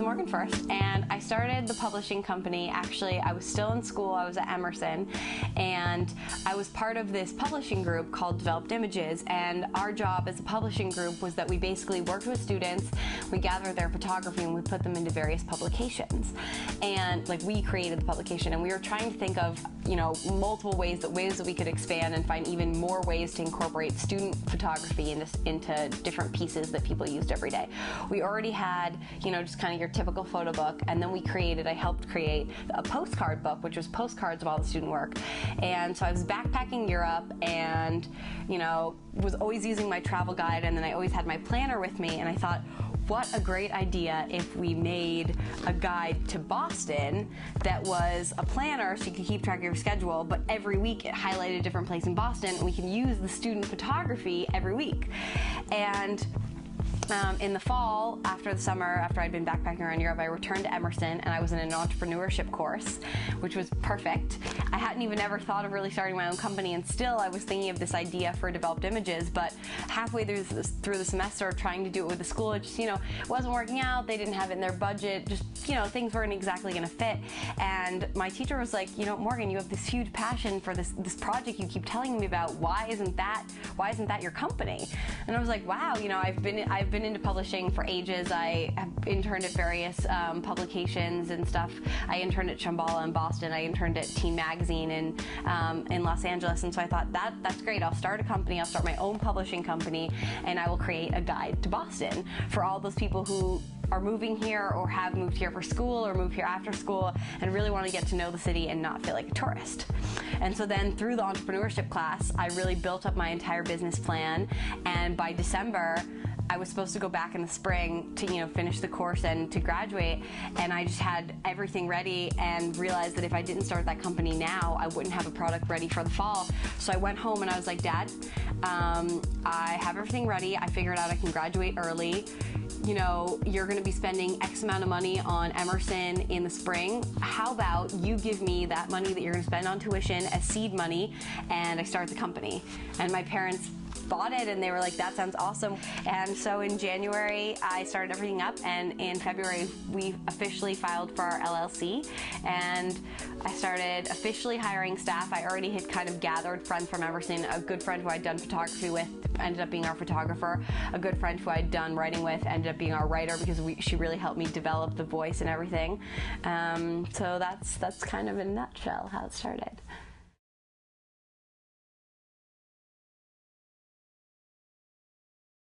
was Morgan first, and I started the publishing company. Actually, I was still in school. I was at Emerson, and I was part of this publishing group called Developed Images, and our job as a publishing group was that we basically worked with students, we gathered their photography, and we put them into various publications. And like, we created the publication, and we were trying to think of, you know, multiple ways that we could expand and find even more ways to incorporate student photography into different pieces that people used every day. We already had, you know, just kind of your typical photo book, and then I helped create a postcard book, which was postcards of all the student work. And so I was backpacking Europe, and, you know, was always using my travel guide, and then I always had my planner with me, and I thought, what a great idea if we made a guide to Boston that was a planner so you could keep track of your schedule, but every week it highlighted a different place in Boston, and we can use the student photography every week. And in the fall, after the summer, after I'd been backpacking around Europe, I returned to Emerson, and I was in an entrepreneurship course, which was perfect. I hadn't even ever thought of really starting my own company, and still I was thinking of this idea for Developed Images, but halfway through the semester, trying to do it with the school, it just, you know, wasn't working out. They didn't have it in their budget. Just, you know, things weren't exactly going to fit. And my teacher was like, you know, Morgan, you have this huge passion for this project you keep telling me about. Why isn't that your company? And I was like, wow, you know, I've been into publishing for ages. I have interned at various publications and stuff. I interned at Shambhala in Boston. I interned at Teen Magazine in Los Angeles. And so I thought, that's great. I'll start a company. I'll start my own publishing company, and I will create a guide to Boston for all those people who are moving here or have moved here for school or moved here after school and really want to get to know the city and not feel like a tourist. And so then through the entrepreneurship class, I really built up my entire business plan, and by December, I was supposed to go back in the spring to, you know, finish the course and to graduate, and I just had everything ready and realized that if I didn't start that company now, I wouldn't have a product ready for the fall. So I went home and I was like, Dad, I have everything ready. I figured out I can graduate early. You know, you're going to be spending X amount of money on Emerson in the spring. How about you give me that money that you're going to spend on tuition as seed money, and I start the company. And my parents bought it, and they were like, that sounds awesome. And so in January, I started everything up, and in February, we officially filed for our LLC, and I started officially hiring staff. I already had kind of gathered friends from Emerson. A good friend who I'd done photography with ended up being our photographer. A good friend who I'd done writing with ended up being our writer, because she really helped me develop the voice and everything. So that's kind of in a nutshell how it started.